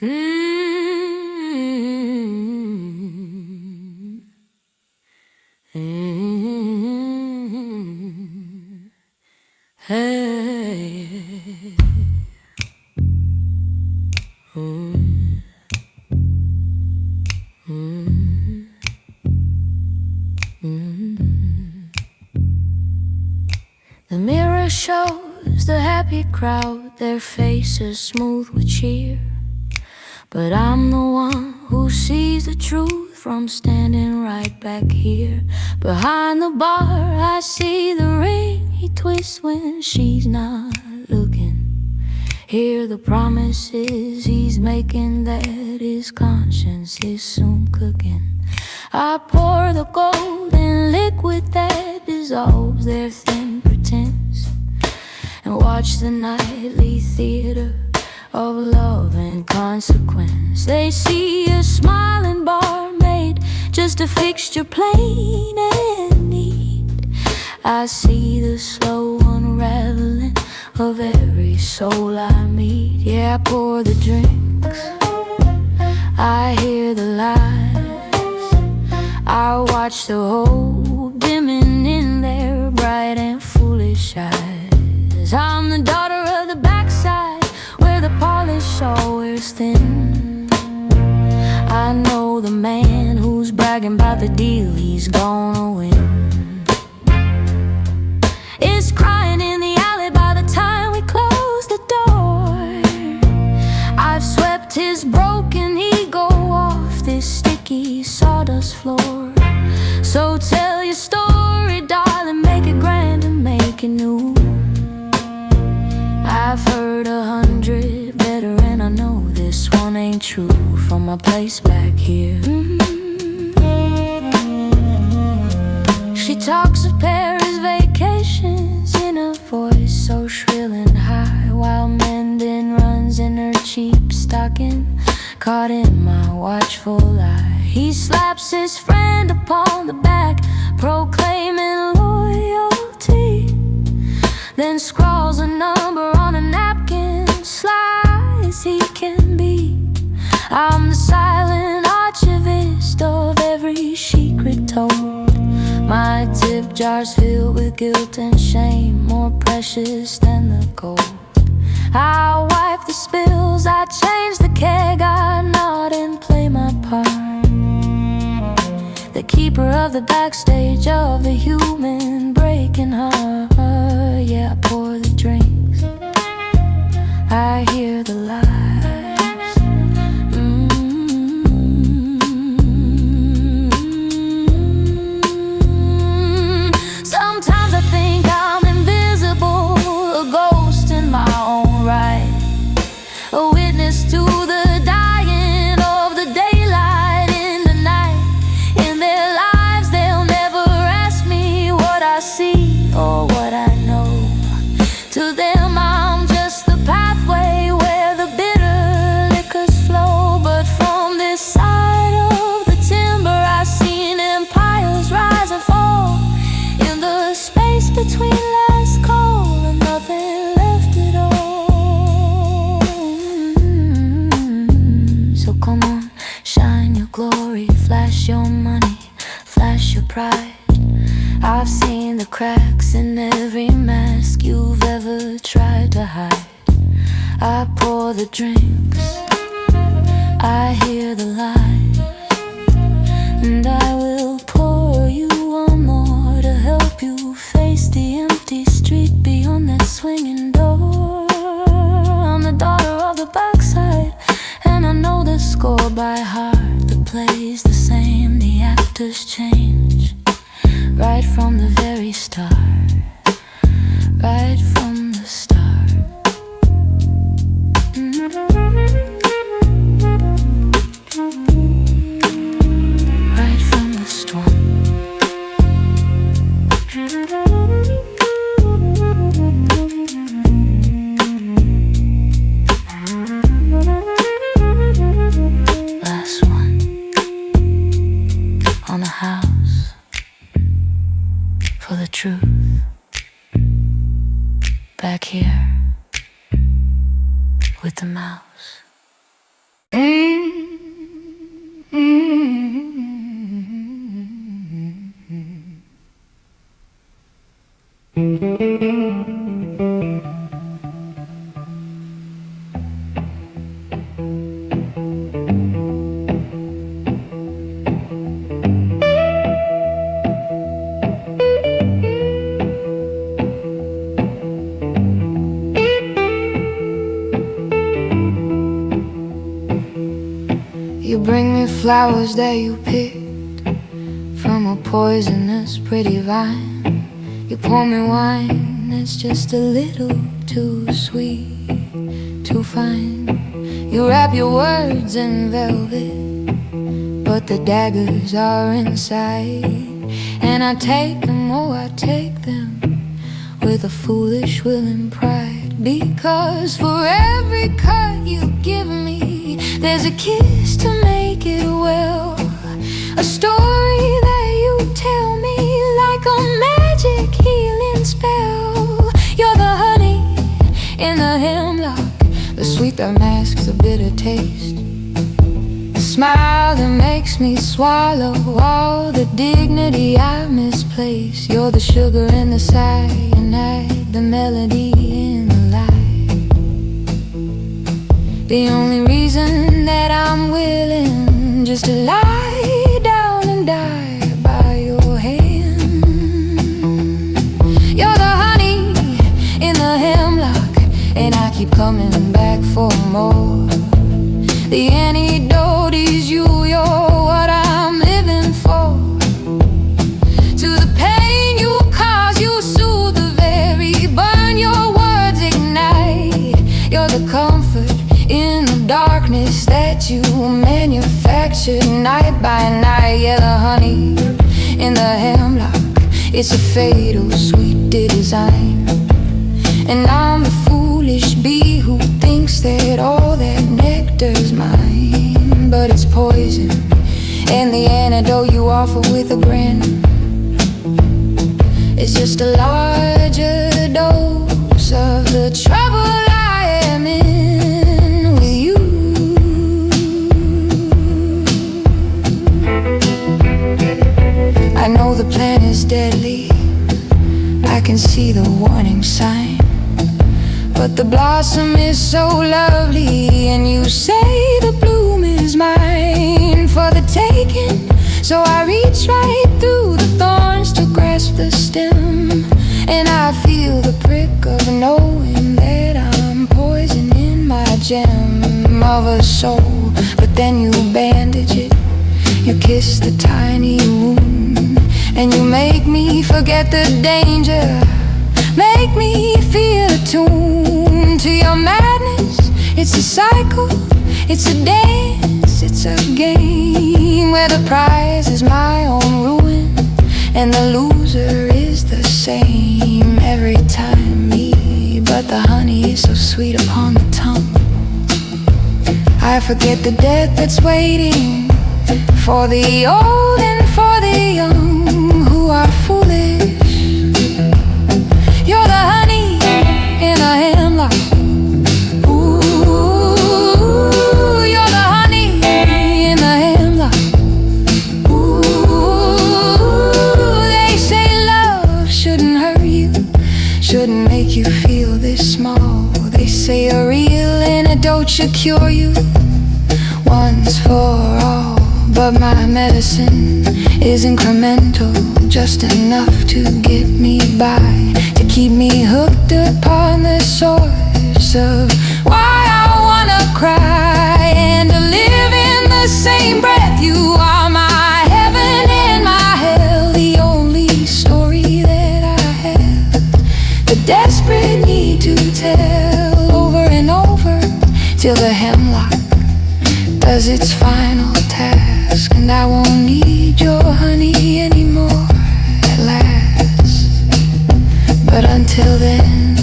Mm. Mm. Hey. Mm. Mm. Mm. The mirror shows the happy crowd, their faces smooth with cheer. But I'm the one who sees the truth from standing right back here. Behind the bar I see the ring he twists when she's not looking. Hear the promises he's making that his conscience is soon cooking. I pour the golden liquid that dissolves their thin pretense, and watch the nightly theater of love and consequence. They see a smiling barmaid, just a fixture plain and neat. I see the slow unraveling of every soul I meet. Yeah, I pour the drinks, I hear the lies, I watch the hope dimming in their bright and foolish eyes. I'm the daughter of the backside, where the polish all wears thin. I know the man who's bragging about the deal he's gonna win is crying in the alley by the time we close the door. I've swept his broken ego off this sticky sawdust floor. So tell your story, darling, make it grand and make it new. I've heard 100 better, and I know this one ain't true. From my place back here, she talks of Paris vacations in a voice so shrill and high, while mending runs in her cheap stocking, caught in my watchful eye. He slaps his friend upon the back, proclaiming loyalty, then scrawls a number on a napkin, sly as he can be. I'm the silent archivist of every secret told. My tip jar's filled with guilt and shame, more precious than the gold. I wipe the spills, I change the keg, I nod and play my part, the keeper of the backstage of the human breaking heart. Yeah, I pour the drinks, I hear the lies. Sometimes I think I'm invisible, a ghost in my own right, a witness to the dying of the daylight in the night. In their lives they'll never ask me what I see or what I know. To them I'm just the pathway where the bitter liquors flow. But from this side of the timber I've seen empires rise and fall, in the space between last call and nothing left at all. So come on, shine your glory, flash your money, flash your pride. I've seen the cracks in every mask you've ever tried to hide. I pour the drinks, I hear the lies, and I will pour you one more to help you face the empty street beyond that swinging door. I'm the daughter of the backside, and I know the score by heart. The play's the same, the actors change, right from the very start, right from the start. Right from the storm. Last one on the house for the truth. You bring me flowers that you picked from a poisonous pretty vine. You pour me wine that's just a little too sweet, too fine. You wrap your words in velvet, but the daggers are inside. And I take them, oh I take them, with a foolish will and pride. Because for every cut you give me, there's a kiss to make it well. A story that you tell me like a magic healing spell. You're the honey in the hemlock, the sweet that masks the bitter taste, the smile that makes me swallow all the dignity I misplace. You're the sugar in the cyanide, the melody in the lie, the only reason that I'm willing just to lie down and die by your hand. You're the honey in the hemlock, and I keep coming back for more. The antidote is you, you're what I'm living for. To the pain you cause, you soothe the very burn your words ignite. You're the comfort in the darkness that you manufactured night by night. Yeah, the honey in the hemlock, it's a fatal sweet design. And I'm the foolish bee who thinks that all that nectar's mine, but it's poison, and the antidote you offer with a grin is just a larger dose of the trouble I am in with you. I know the plan is deadly, I can see the warning sign, but the blossom is so lovely, and you say the bloom is mine for the taking. So I reach right through the thorns to grasp the stem, and I feel the prick of knowing that I'm poison in my gem of a soul. But then you bandage it, you kiss the tiny wound, and you make me forget the danger, make me feel attuned to your madness. It's a cycle, it's a dance, it's a game where the prize is my own ruin, and the loser is the same every time. Me, but the honey is so sweet upon the tongue, I forget the death that's waiting for the old and for the young who are foolish. You're the honey in a hemlock. Ooh, you're the honey in the hemlock. Ooh, they say love shouldn't hurt you, shouldn't make you feel this small. They say a real antidote should cure you once for all. But my medicine is incremental, just enough to get me by, to keep me hooked upon the source of why I wanna cry, and to live in the same breath. You are my heaven and my hell, the only story that I have, the desperate need to tell over and over, till the hemlock does its final task, and I won't need your honey anymore at last. But until then,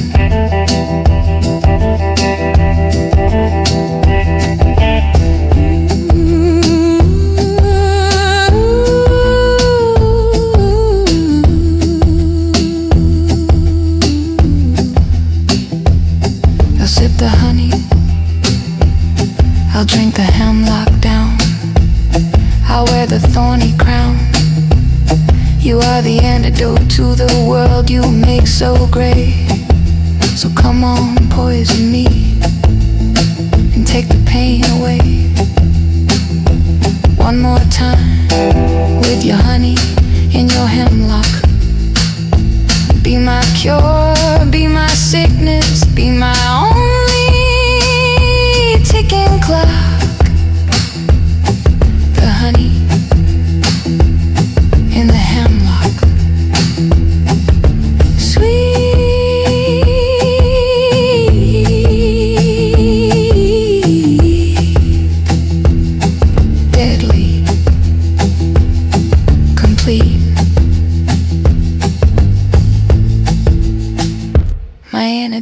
I'll sip the honey, I'll drink the hemlock down, I'll wear the thorny crown. You are the antidote to the world you make so great. So come on, poison me, and take the pain away. One more time, with your honey in your hemlock. Be my cure, be my sickness, be my only ticking clock.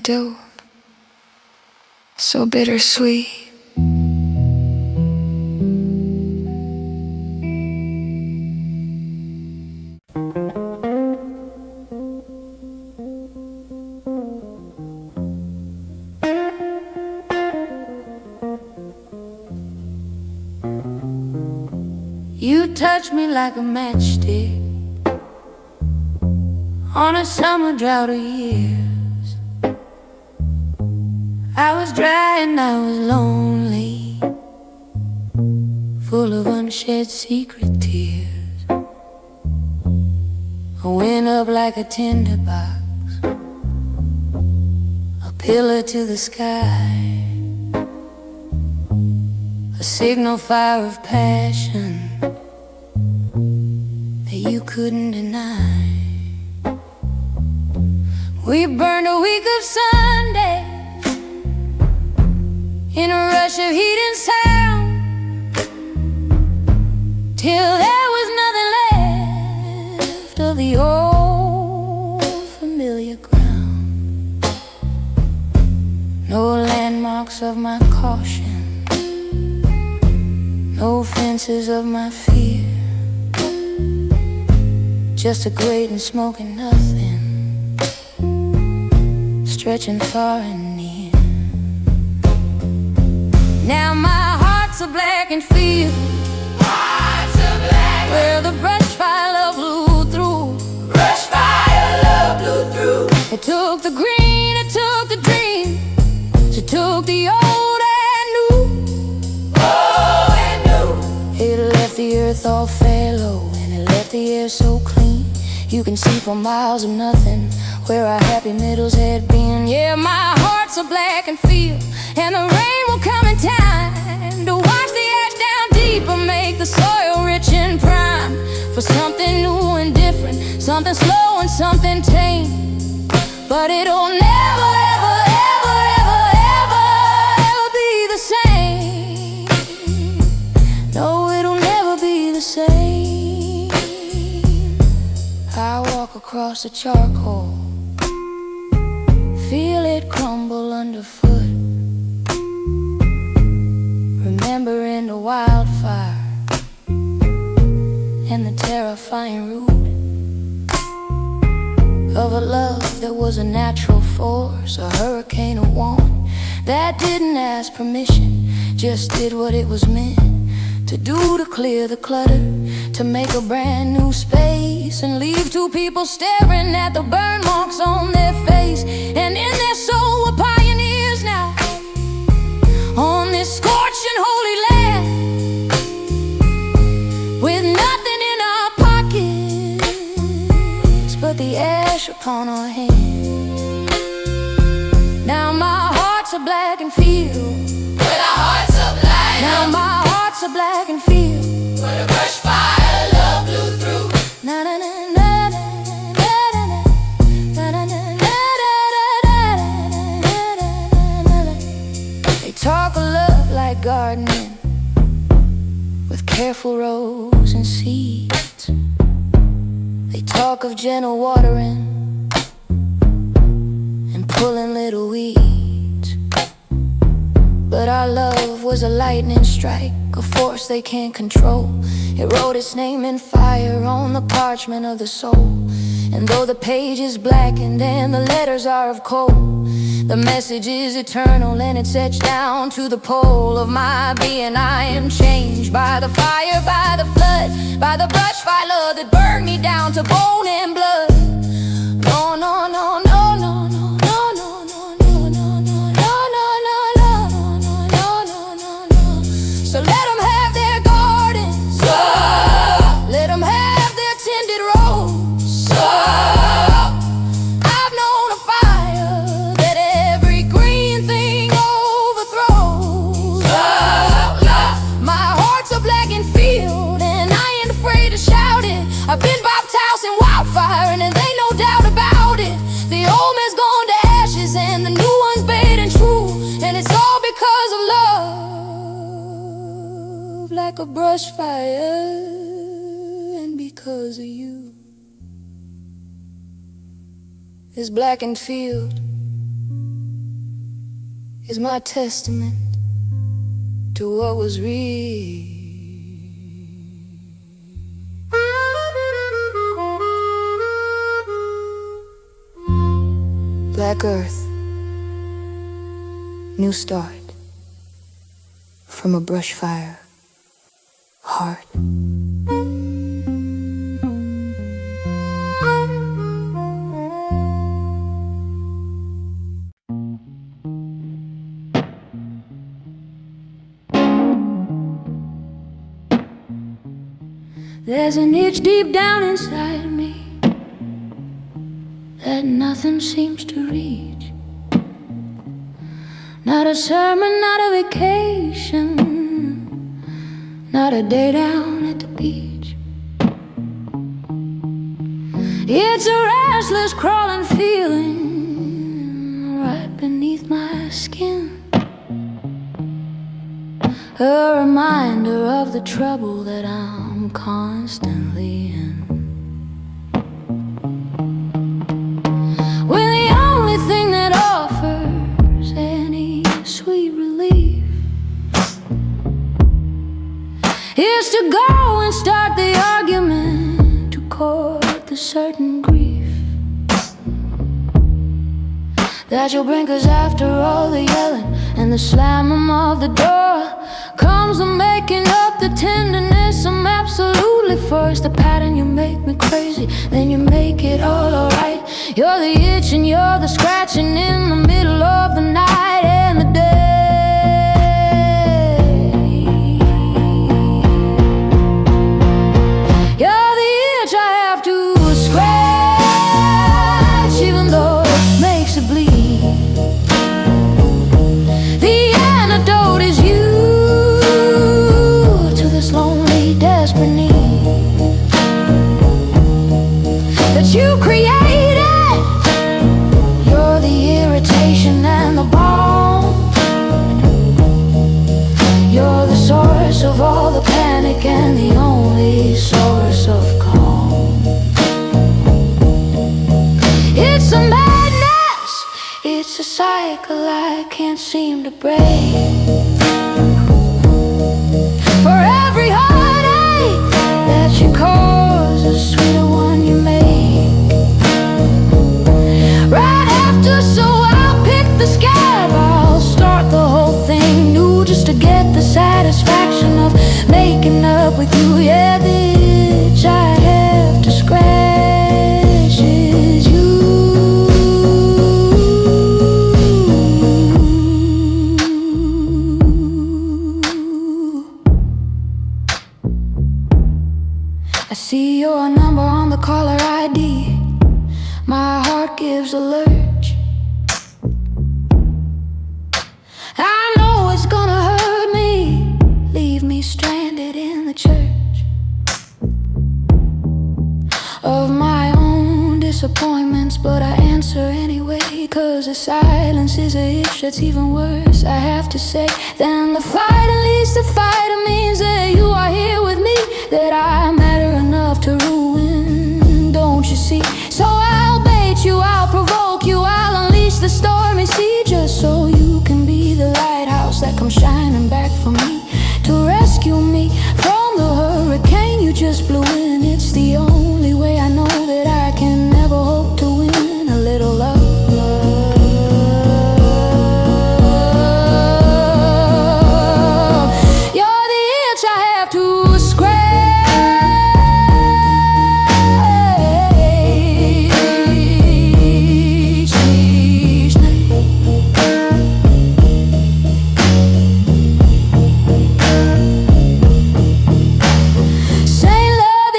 do, so bittersweet. You touch me like a matchstick on a summer drought of years. I was dry and I was lonely, full of unshed secret tears. I went up like a tinderbox, a pillar to the sky, a signal fire of passion that you couldn't deny. We burned a week of Sundays in a rush of heat and sound, till there was nothing left of the old familiar ground. No landmarks of my caution, no fences of my fear, just a grate and smoking nothing, stretching far and near. Now my heart's a blackened field, where the brush fire love blew through. Brush fire love blew through. It took the green, it took the dream, it took the old and new. Old and new. It left the earth all fallow, and it left the air so clean. You can see for miles of nothing where our happy middles had been. Yeah, my heart's a blackened field, and the rain will come in time to wash the ash down deep and make the soil rich and prime for something new and different, something slow and something tame. But it'll never, ever, ever, ever, ever, ever be the same. No, it'll never be the same. I walk across the charcoal, feel it crumble underfoot, remembering the wildfire and the terrifying root of a love that was a natural force, a hurricane, a warning that didn't ask permission, just did what it was meant to do, to clear the clutter, to make a brand new space, and leave two people staring at the burn marks on their face. And in their soul were pioneers now, on this scorched and holy land, with nothing in our pockets but the ash upon our hands. Now my heart's a blackened field, where the hearts of light. Now my heart's a blackened field, where the brush fire love blew through. Na na na na na na na na na na. They talk of love like gardening, with careful rows and seeds. They talk of gentle watering and pulling little weeds. But our love was a lightning strike, a force they can't control. It wrote its name in fire on the parchment of the soul. And though the page is blackened and the letters are of coal, the message is eternal and it's etched down to the pole of my being. I am changed by the fire, by the flood, by the brush fire that burned me down to bone and blood. No, no, no, no, no, no, no, no, no, no, no, no, no, no, no. So let them have their gardens, let them have their tended rows. I've known a fire that every green thing overthrows. My heart's a blackened field, and I ain't afraid to shout it. I've been baptized in wildfire, and there ain't no doubt about it. The old man's gone to ashes, and the new one's bathed and true. And it's all because of love, like a brush fire, and because of you. This blackened field is my testament to what was real. Black earth, new start, from a brush fire, heart. There's an itch deep down inside me that nothing seems to reach. Not a sermon, not a vacation, not a day down at the beach. It's a restless crawling feeling right beneath my skin, a reminder of the trouble that I'm constantly in. When the only thing that offers any sweet relief is to go and start the argument to court the certain grief that you'll bring, 'cause after all the yelling and the slamming of the door comes the making up, the tenderness. I'm absolutely first. The pattern, you make me crazy, then you make it all alright. You're the itch and you're the scratching in the middle of the night and the day. You're the itch I have to scratch, even though it makes it bleed. The antidote is you to this lonely, desperate need that you created. You're the irritation and the balm. You're the source of all the panic and the only source of calm. It's a madness, it's a cycle I can't seem to break. For every heartache that you cause, a sweeter one you make. Right after, so I'll pick the scab, I'll start the whole thing new, just to get the satisfaction of making up with you. Yeah, the itch I have to scratch is you. I see your number on the caller ID. My heart gives a lurch. I know it's gonna hurt me, leave me stranded in the church of my own disappointments. But I answer anyway, 'cause the silence is a itch that's even worse, I have to say, than the fight. At least the fight means that you are here with me, that I matter enough to ruin, don't you see? So I'll bait you, I'll provoke you, I'll unleash the stormy sea, just so you can be the lighthouse that comes shining back for me, to rescue me from the hurricane you just blew in. It's the only way I know that I can never hope to win a little love. You're the itch I have to scratch. Say love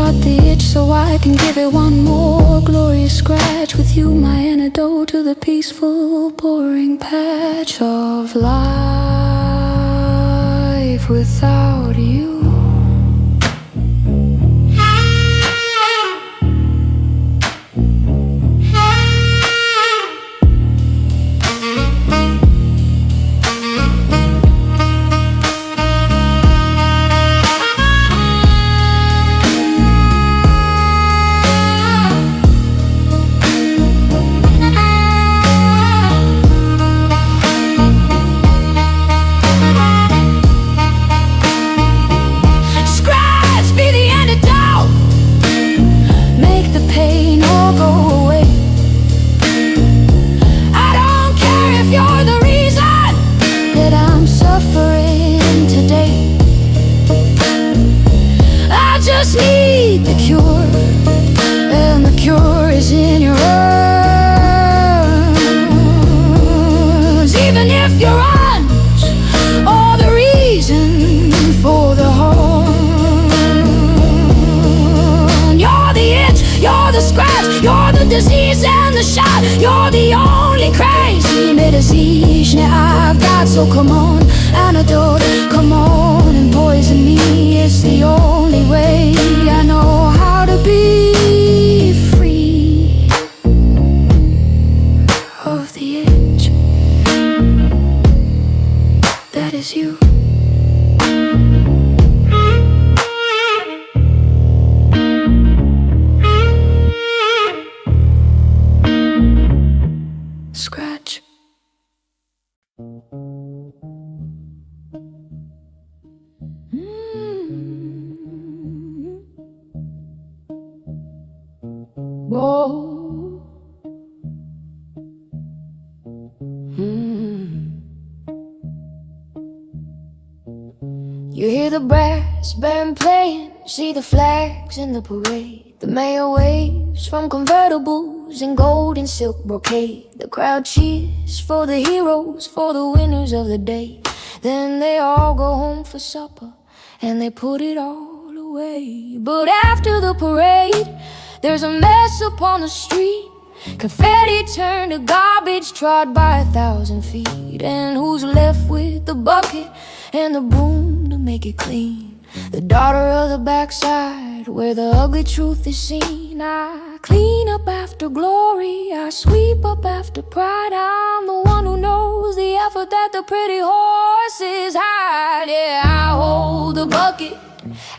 got the itch so I can give it one more glorious scratch. With you, my antidote to the peaceful, boring patch of life without you. Need the cure, and the cure is in your arms. Even if your arms are the reason for the harm. You're the itch, you're the scratch, you're the disease and the shot. You're the only crazy medicine I've got. So come on, antidote, come on and poison me. It's the only way I know how to be free of the itch that is you. Scratch. Whoa. You hear the brass band playing, see the flags in the parade. The mayor waves from convertibles in gold and silk brocade. The crowd cheers for the heroes, for the winners of the day. Then they all go home for supper and they put it all away. But after the parade, there's a mess upon the street. Confetti turned to garbage trod by 1,000 feet. And who's left with the bucket and the broom to make it clean? The daughter of the backside, where the ugly truth is seen. I clean up after glory, I sweep up after pride. I'm the one who knows the effort that the pretty horses hide. Yeah, I hold the bucket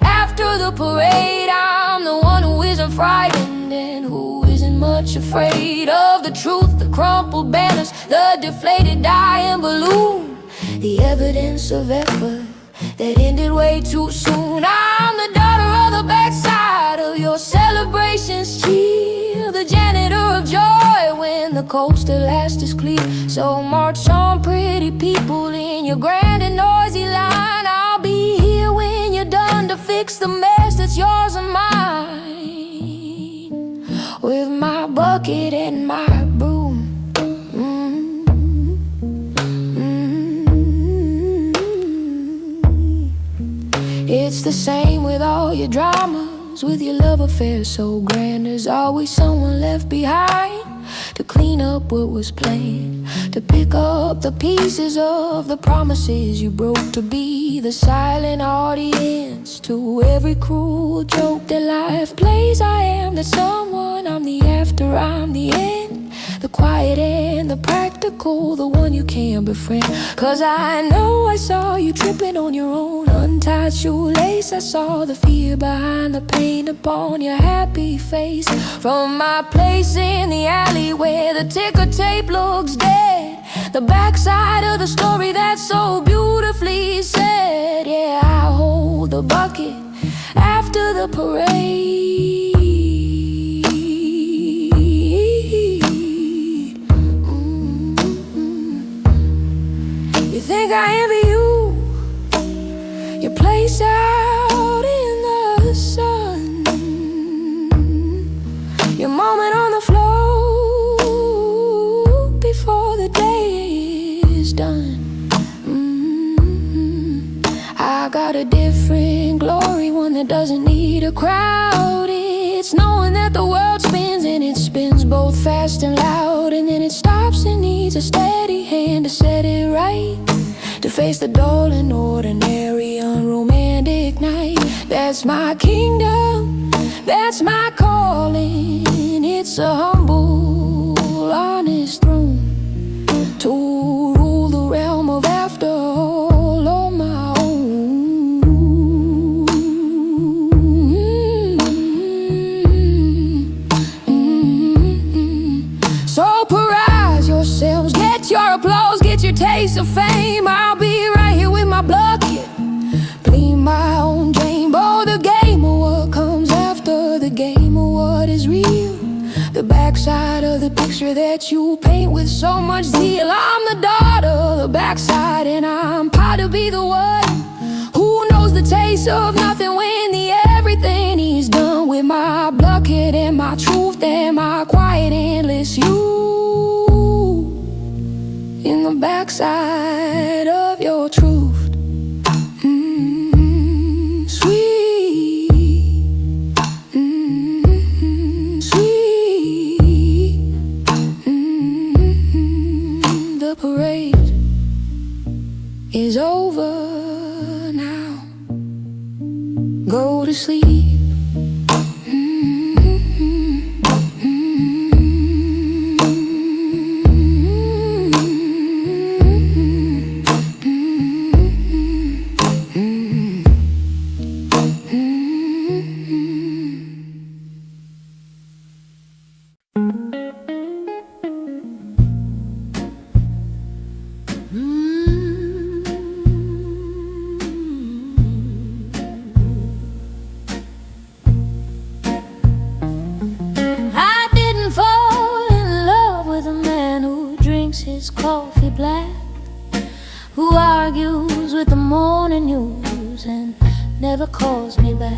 after the parade. I'm the one who isn't frightened and who isn't much afraid of the truth, the crumpled banners, the deflated dying balloon, the evidence of effort that ended way too soon. I'm the daughter of the backside of your celebrations cheer, the janitor of joy when the coast at last is clear. So march on, pretty people, in your grand and noisy line. I'll be here when you're done to fix the mess that's yours and mine, with my bucket and my broom. It's the same with all your dramas, with your love affairs so grand. There's always someone left behind to clean up what was plain, to pick up the pieces of the promises you broke, to be the silent audience to every cruel joke that life plays. I am the someone, I'm the after, I'm the end, the quiet and the practical, the one you can't befriend. Cause I know I saw you tripping on your own untied shoelace. I saw the fear behind the pain upon your happy face. From my place in the alley where the ticker tape looks dead, the backside of the story that's so beautifully said. Yeah, I hold the bucket after the parade. You think I envy you, your place out in the sun, your moment on the floor before the day is done. I got got a different glory, one that doesn't need a crowd. It's knowing that the world spins, and it spins both fast and loud, and then it stops and needs a steady hand to set it right, to face the dull and ordinary, unromantic night. That's my kingdom, that's my calling. It's a humble, honest throne, to rule the realm of after all on my own. So prize yourselves, get your applause, get your taste of fame. I'll be right here with my bucket, clean my own dream. Oh, the game of what comes after, the game of what is real, the backside of the picture that you paint with so much zeal. I'm the daughter of the backside, and I'm proud to be the one who knows the taste of nothing when the everything is done. With my bucket and my truth and my quiet endless you, in the backside of your truth. The parade is over now. Go to sleep. I didn't fall in love with a man who drinks his coffee black, who argues with the morning news and never calls me back.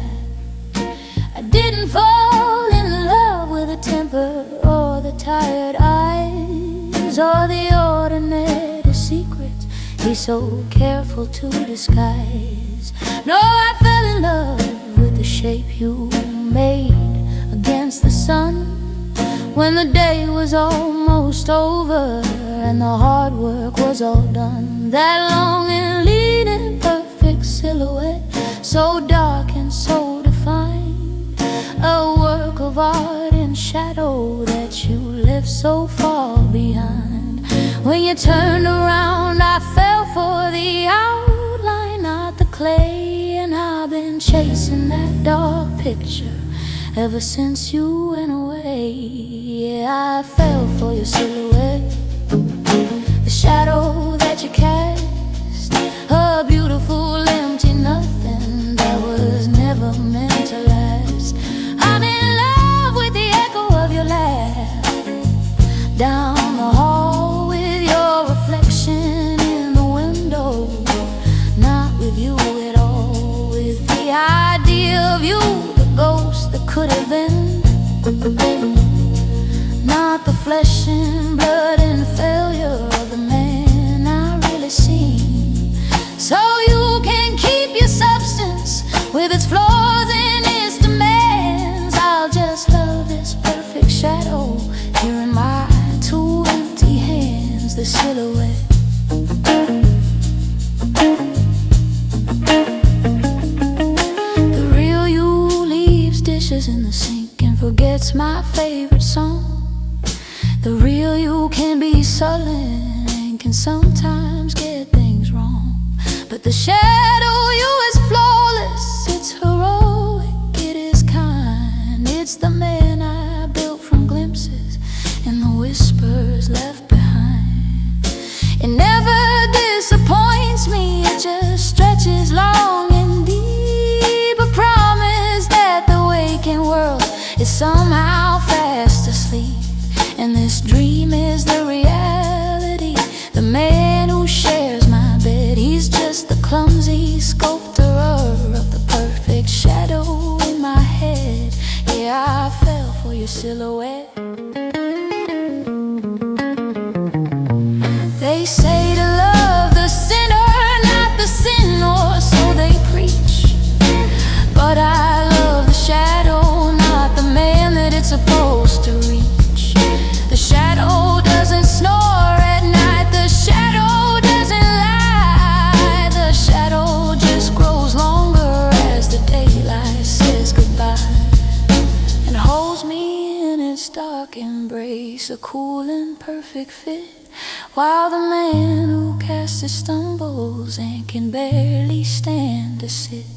I didn't fall in love with a temper or the tired eyes or the ordinary secrets he's so careful to disguise. No, I fell in love with the shape you made against the sun, when the day was almost over and the hard work was all done. That long and lean and perfect silhouette, so dark and so defined, a work of art in shadow that you left so far behind. When you turned around, I fell for the outline, not the clay, and I've been chasing that dark picture ever since you went away. Yeah, I fell for your silhouette, the shadow that you cast, a beautiful empty nothing that was never meant to last. I'm in love with the echo of your laugh, down the hall with your reflection in the window, not with you at all, with the idea of you, the ghost that could have been, not the flesh and blood and failure of the man I really seen. So you can keep your substance with its flaws and its demands. I'll just love this perfect shadow here in my two empty hands, the silhouette. The real you leaves dishes in the sink and forgets my favorite song. The real you can be sullen and can sometimes get things wrong, but the shadow you is flawless, it's heroic, it is kind. It's the man I built from glimpses and the whispers left behind. It never disappoints me, it just stretches long and deep, a promise that the waking world is somehow fast asleep, and this dream is the reality. The man who shares my bed, he's just the clumsy sculptor of the perfect shadow in my head. Yeah, I fell for your silhouette. They say to love the sinner, not the sin, or so they preach. dark embrace, a cool and perfect fit, while the man who casts it stumbles and can barely stand to sit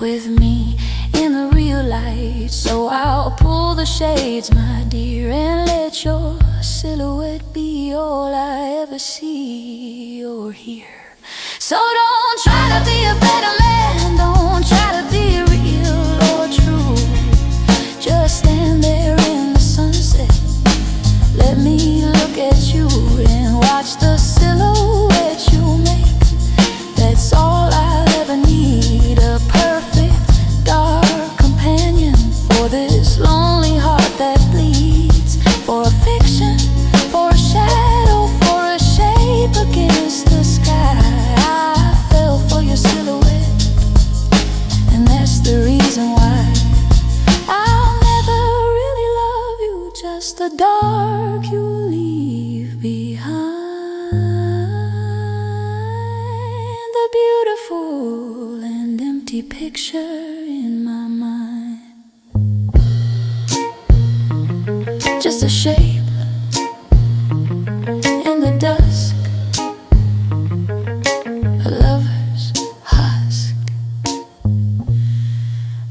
with me in the real light. So I'll pull the shades, my dear, and let your silhouette be all I ever see or hear. So don't try to be a better man, don't try to be real or true. Just stand there in the sunset, let me look at you and watch the silhouette you make. That's all I'll ever need, a perfect dark companion for this lonely heart that bleeds, for a fiction, for a shadow, for a shape against the sky. I fell for your silhouette, and that's the reason why I'll never really love you, just the dark you leave behind, the beautiful and empty picture in my mind. Just a shape in the dusk, a lover's husk,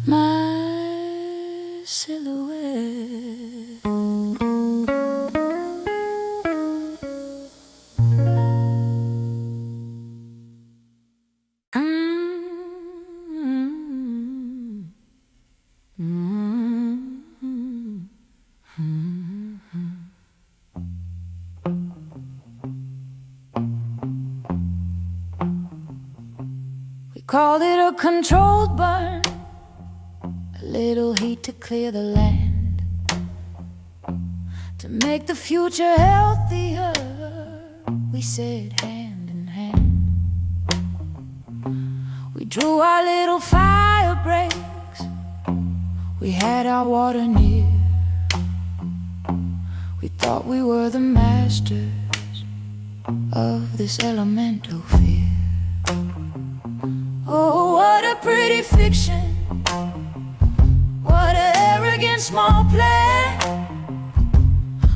my silhouette. We called it a controlled burn, a little heat to clear the land, to make the future healthier. We said hand in hand. We drew our little fire breaks, we had our water near. We thought we were the masters of this elemental fear. Oh, what a pretty fiction, what an arrogant small plan,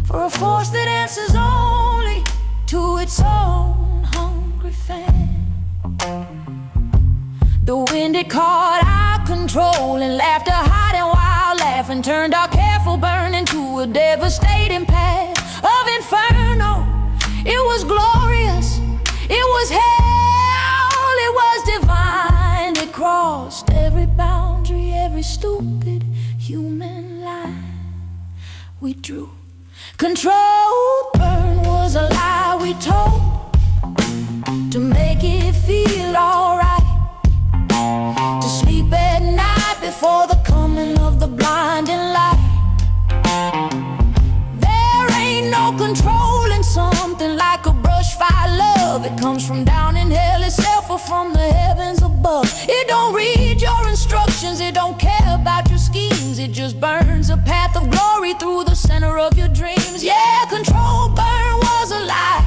for a force that answers only to its own hungry fan. The wind had caught our control, and laughter hot and wild laughing turned our careful burn into a devastating path of inferno. It was glorious, it was hell, it was divine. It crossed every boundary, every stupid human line we drew. Controlled burn was a lie we told to make it feel alright, to sleep at night before the coming of the blinding light. There ain't no controlling something like a brush fire love. It comes from down in hell itself or from the heavens above. It don't read your instructions, it don't care about your schemes. It just burns a path of glory through the center of your dreams. Yeah, control burn was a lie,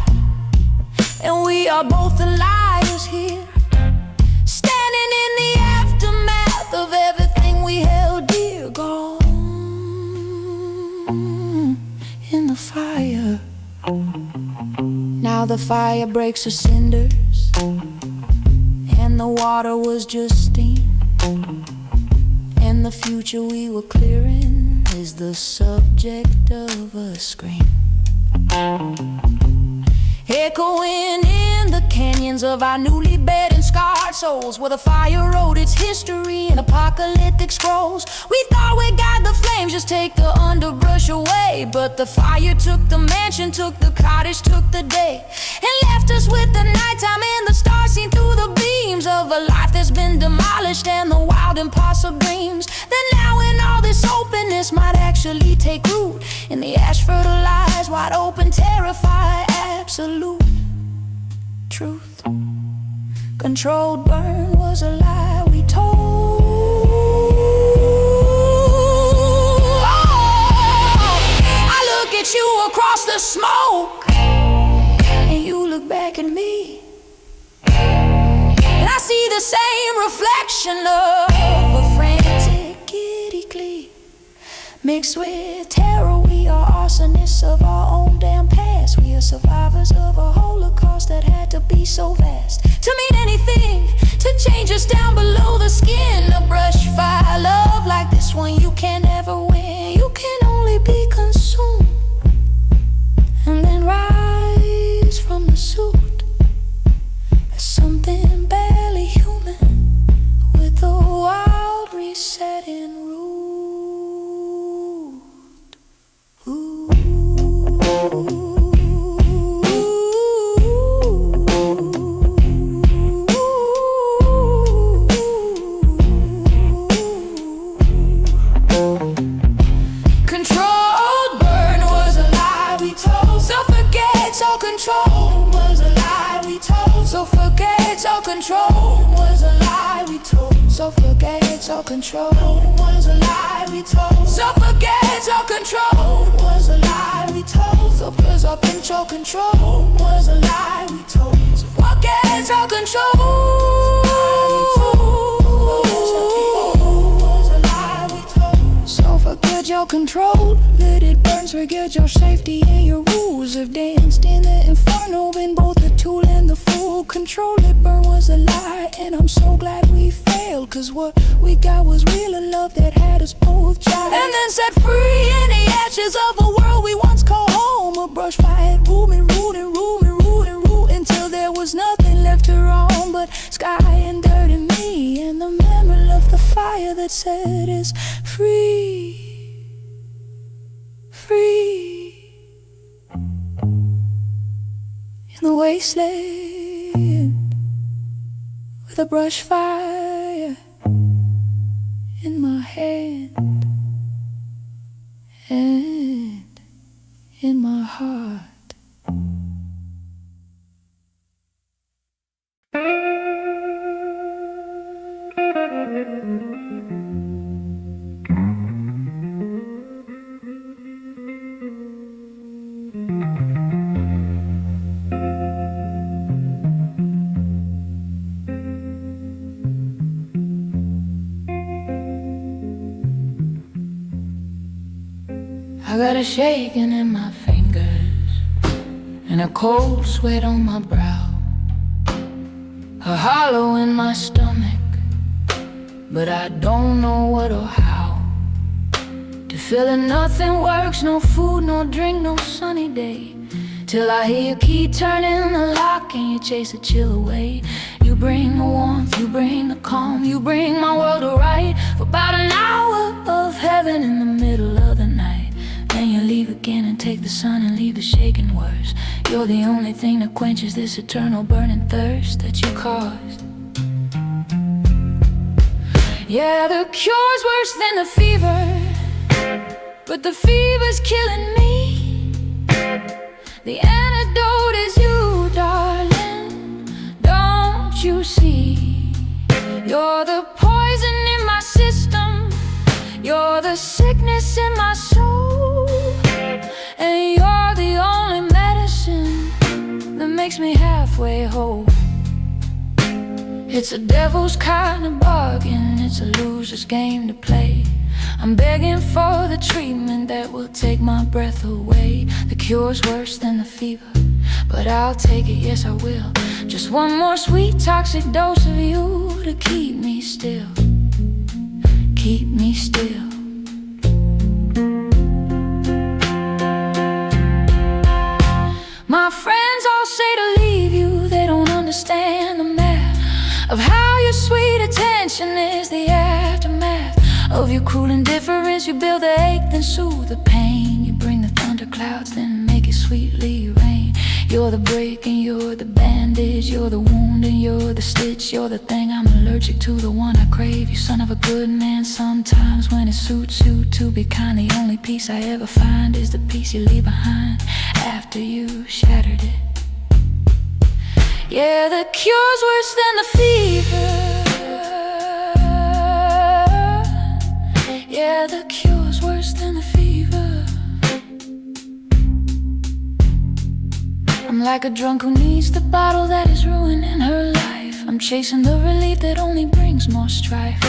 and we are both the liars here, standing in the aftermath of everything we held dear, gone in the fire. Now the fire breaks to cinders, and the water was just steam, and the future we were clearing is the subject of a scream, echoing in the canyons of our newly bed and scarred souls, where the fire wrote its history in apocalyptic scrolls. We thought we got the flames, just take the underbrush away, but the fire took the mansion, took the cottage, took the day, and left us with the nighttime and the stars seen through the beams of a life that's been demolished and the wild impossible dreams that now in all this openness might actually take root in the ash fertilized, wide open, terrified, absolute truth. Controlled burn was a lie we told. I look at you across the smoke, and you look back at me, and I see the same reflection of a frantic kitty glee. mixed with terror. We are arsonists of our own damn past. We are survivors of a holocaust that had to be so vast to mean anything, to change us down below the skin. A brush fire love like this one you can never win. You can only be consumed and then rise from the suit as something barely human with a wild resetting root. Controlled burn was a lie we told. Suffocate all control was a lie we told. Suffocate all control was a lie we told. Suffocate all control was a lie we told. Suffocate all control was a lie we told. Suffers up control was a lie we told. Suffocate all control. So forget your control, let it burn. Forget your safety and your rules. Have danced in the inferno, been both the tool and the fool. Control it burn was a lie, and I'm so glad we failed. Cause what we got was real love that had us both child. And then set free in the ashes of a world we once called home. A brush fire room and root and root and root and root until there was nothing left to roam but sky and dirt and me, and the memory of the fire that set us free. Free in the wasteland with a brush fire in my hand and in my heart. I got a shaking in my fingers and a cold sweat on my brow, a hollow in my stomach, but I don't know what or how to feel it. Nothing works, no food, no drink, no sunny day, till I hear your key turning the lock and you chase the chill away. You bring the warmth, you bring the calm, you bring my world to right for about an hour of heaven in the middle of the night. Then you leave again and take the sun and leave the shaking worse. You're the only thing that quenches this eternal burning thirst that you caused. Yeah, the cure's worse than the fever, but the fever's killing me. The antidote is you, darling, don't you see? You're the poison in my system, you're the sickness in my soul, and you're the only medicine that makes me halfway whole. It's a devil's kind of bargain, it's a loser's game to play. I'm begging for the treatment that will take my breath away. The cure's worse than the fever, but I'll take it, yes I will. Just one more sweet toxic dose of you to keep me still. Keep me still. My friends all say to leave you, they don't understand the math of how your sweet attention is the aftermath of your cruel indifference. You build the ache, then soothe the pain. You bring the thunderclouds, then make it sweetly rain. You're the break and you're the bandage, you're the wound and you're the stitch. You're the thing I'm allergic to, the one I crave. You son of a good man, sometimes when it suits you to be kind. The only peace I ever find is the peace you leave behind after you shattered it. Yeah, the cure's worse than the fever. Yeah, the cure's worse than the fever. I'm like a drunk who needs the bottle that is ruining her life. I'm chasing the relief that only brings more strife.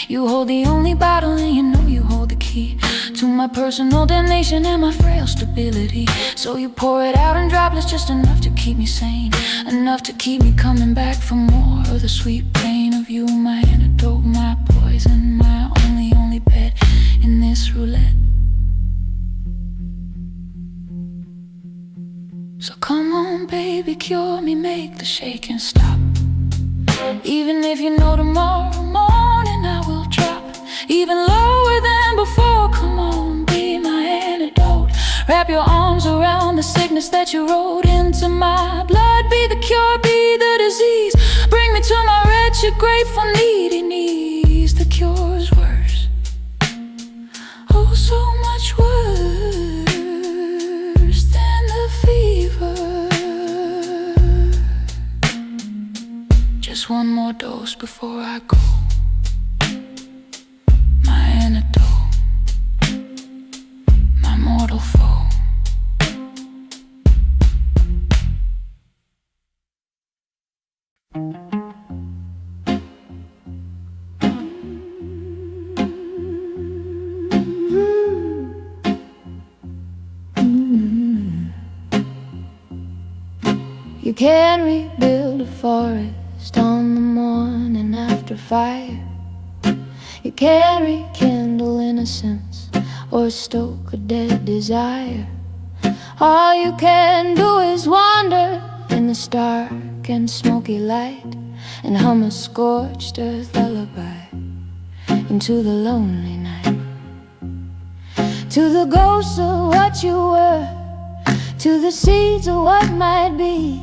You hold the only bottle and you know you hold the key to my personal damnation and my frail stability. So you pour it out in droplets, just enough to keep me sane, enough to keep me coming back for more of the sweet pain of you. My antidote, my poison, my only bet in this roulette. So come on baby, cure me, make the shaking stop. Even if you know tomorrow morning I will drop even lower than before. Come on, be my antidote. Wrap your arms around the sickness that you wrote into my blood. Be the cure, be the disease. Bring me to my wretched, grateful, needy knees. The cure's worse, oh so much worse than the fever. Just one more dose before I go. My antidote, my mortal foe. You can rebuild a forest on the morning after fire. You can't rekindle innocence or stoke a dead desire. All you can do is wander in the stark and smoky light and hum a scorched earth lullaby into the lonely night. To the ghosts of what you were, to the seeds of what might be,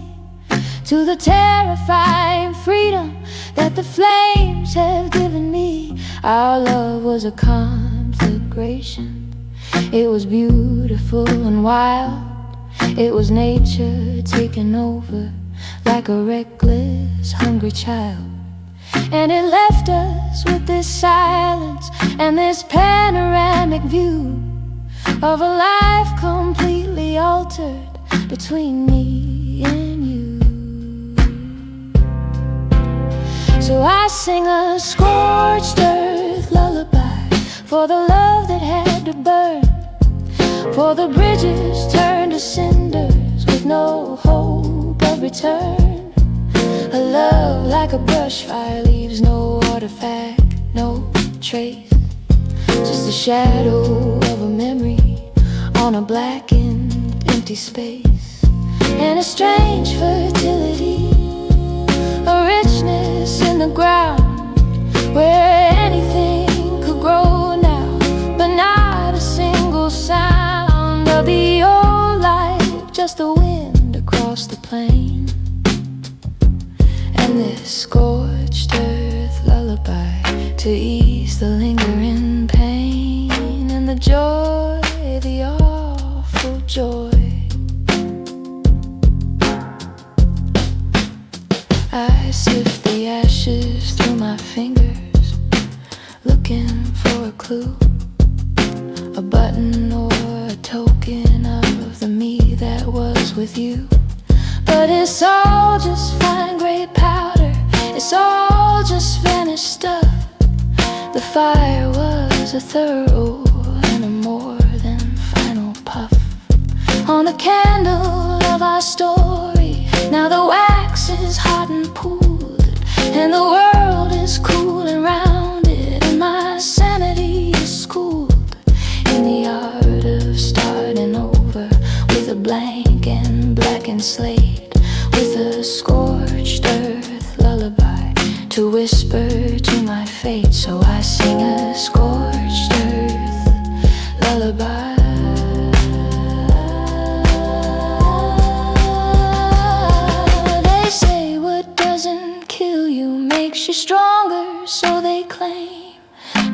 to the terrifying freedom that the flames have given me. Our love was a conflagration. It was beautiful and wild. It was nature taking over like a reckless, hungry child. And it left us with this silence and this panoramic view of a life completely altered between me and you. So I sing a scorched earth lullaby for the love that had to burn, for the bridges turned to cinders with no hope of return. A love like a brush fire leaves no artifact, no trace, just a shadow of a memory on a blackened, empty space. And a strange fertility, a richness in the ground where anything could grow now, but not a single sound of the old life, just the wind across the plain. And this scorched earth lullaby to ease the lingering pain and the joy, the awful joy. I sift the ashes through my fingers, looking for a clue, a button or a token of the me that was with you. But it's all just fine gray powder, it's all just vanished stuff. The fire was a thorough and a more than final puff on the candle of our story. Now the wax is hot and pooled, and the world is cool and rounded, and my sanity is schooled in the art of starting over with a blank and blackened slate, with a scorched earth lullaby to whisper to my fate. So I sing a scorched earth lullaby. They say what doesn't kill you makes you stronger, so they claim.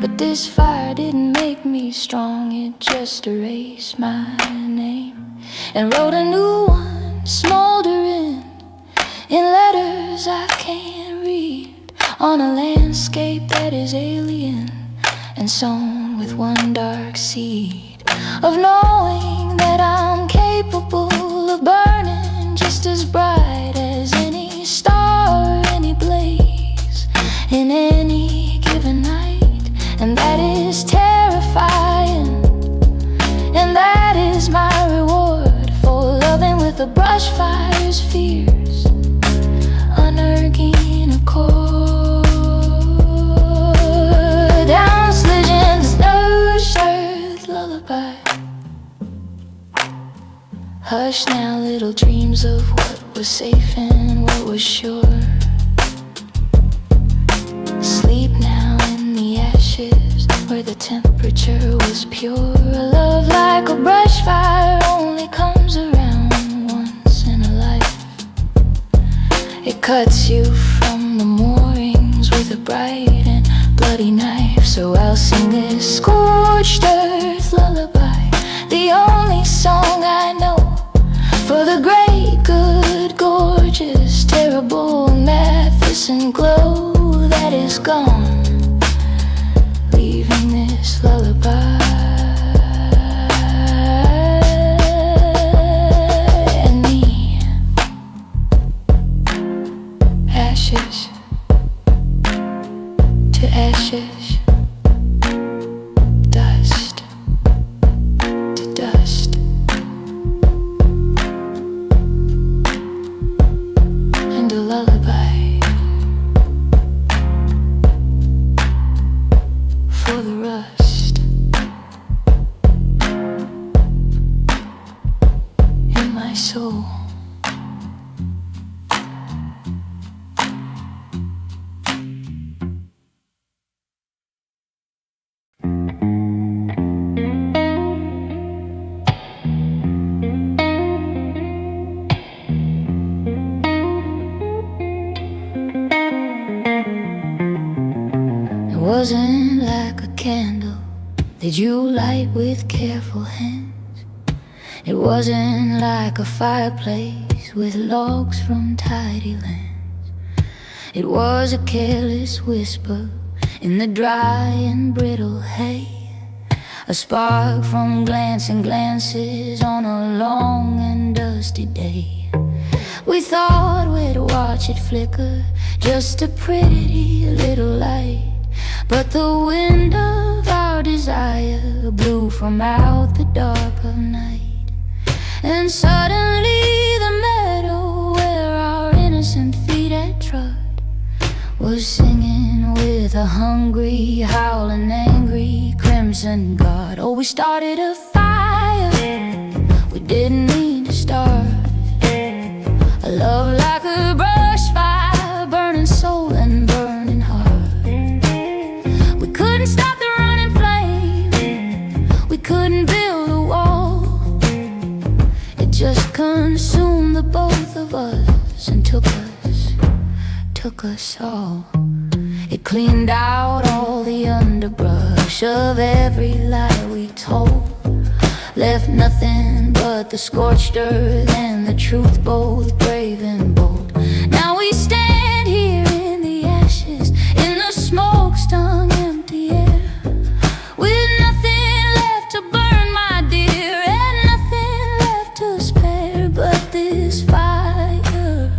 But this fire didn't make me strong, it just erased my name and wrote a new one, smoldering in letters I can't read, on a landscape that is alien and sown with one dark seed of knowing that I'm capable of burning just as bright as any star or any blaze. brush fire's fears, unerging accord. Down Legends, nourished earth lullaby. Hush now, little dreams of what was safe and what was sure. Sleep now in the ashes where the temperature was pure. A love like a brush fire only comes around once in a life. It cuts you from the moorings with a bright and bloody knife. So I'll sing this scorched earth lullaby, the only song I know, for the great, good, gorgeous, terrible, magnificent glow that is gone, leaving this lullaby and me. Ashes to ashes, dust to dust, and a lullaby for the rust in my soul. It wasn't like a candle that you light with careful hands. It wasn't like a fireplace with logs from tidy lands. It was a careless whisper in the dry and brittle hay, a spark from glancing glances on a long and dusty day. We thought we'd watch it flicker, just a pretty little light, but the wind of our desire blew from out the dark of night. And suddenly the meadow where our innocent feet had trod was singing with a hungry, howling, angry crimson god. Oh, we started a fire we didn't mean to start, a love like a brush fire, burning soul and burning heart. We couldn't stop the running flame, we couldn't build a wall. It just consumed the both of us and took us all. It cleaned out all the underbrush of every lie we told, left nothing but the scorched earth and the truth, both brave and bold. Now we stand here in the ashes, in the smoke-stung empty air, with nothing left to burn, my dear, and nothing left to spare but this fire.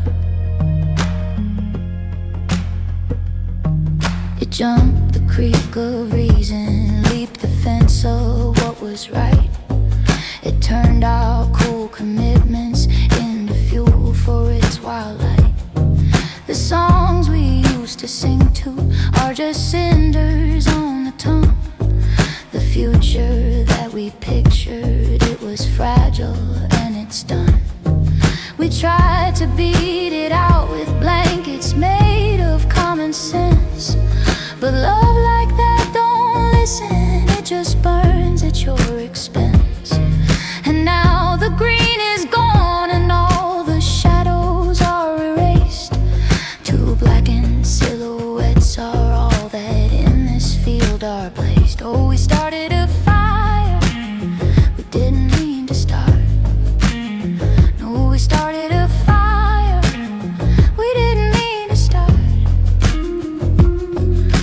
It jumped the creek of reason, leaped the fence of what was right. It turned our cool commitments into fuel for its wild light. The songs we used to sing to are just cinders on the tongue. The future that we pictured, it was fragile and it's done. We tried to beat it out with blankets made of common sense, but love like that don't listen, it just burns at your expense. And now the green is gone and all the shadows are erased. Two blackened silhouettes are all that in this field are placed. Oh, we started a fire we didn't mean to start. No, we started a fire we didn't mean to start.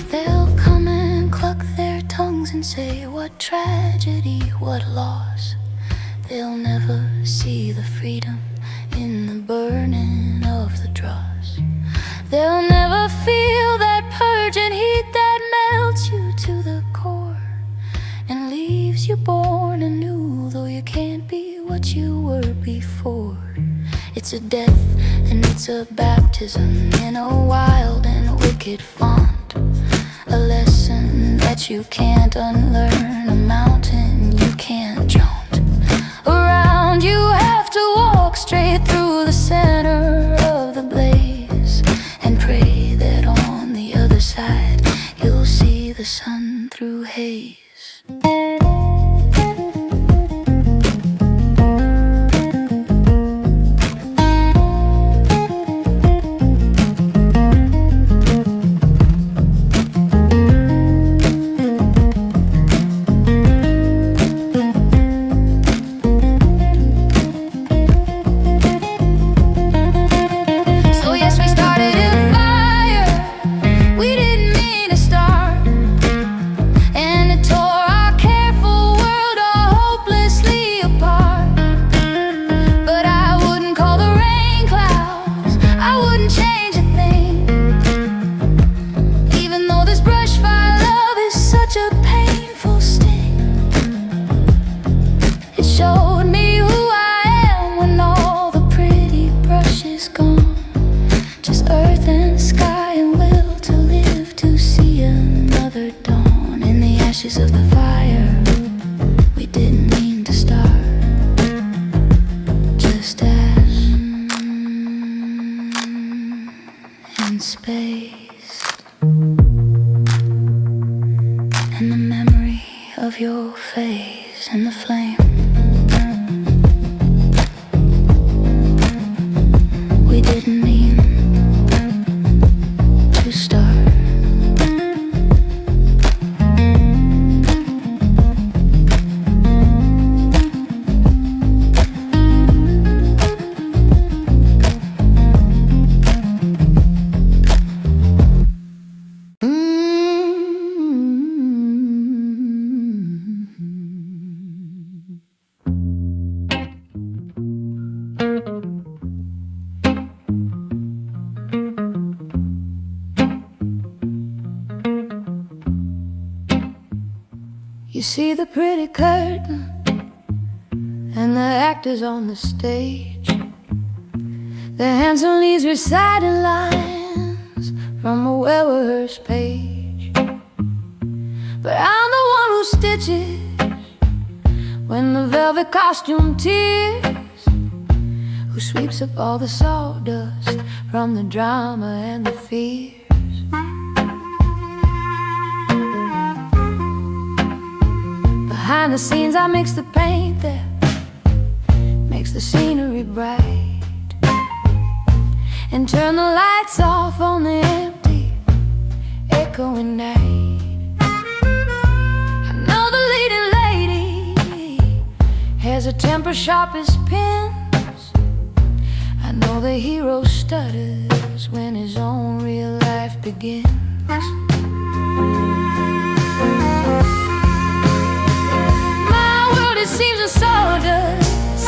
They'll come and cluck their tongues and say, what tragedy, what loss. They'll never see the freedom in the burning of the dross. They'll never feel that purging heat that melts you to the core and leaves you born anew, though you can't be what you were before. It's a death and it's a baptism in a wild and wicked font. A lesson that you can't unlearn, a mountain you can't jaunt around. You have to walk straight through the center of the blaze and pray that on the other side you'll see the sun through haze. Of the fire we didn't mean to start, just ash in space, and the memory of your face in the flame. We didn't mean to start. You see the pretty curtain and the actors on the stage, the handsome leads reciting lines from a well-rehearsed page. But I'm the one who stitches when the velvet costume tears, who sweeps up all the sawdust from the drama and the fears. Behind the scenes I mix the paint there, makes the scenery bright, and turn the lights off on the empty, echoing night. I know the leading lady has a temper sharp as pins. I know the hero stutters when his own real life begins. It seems a sawdust,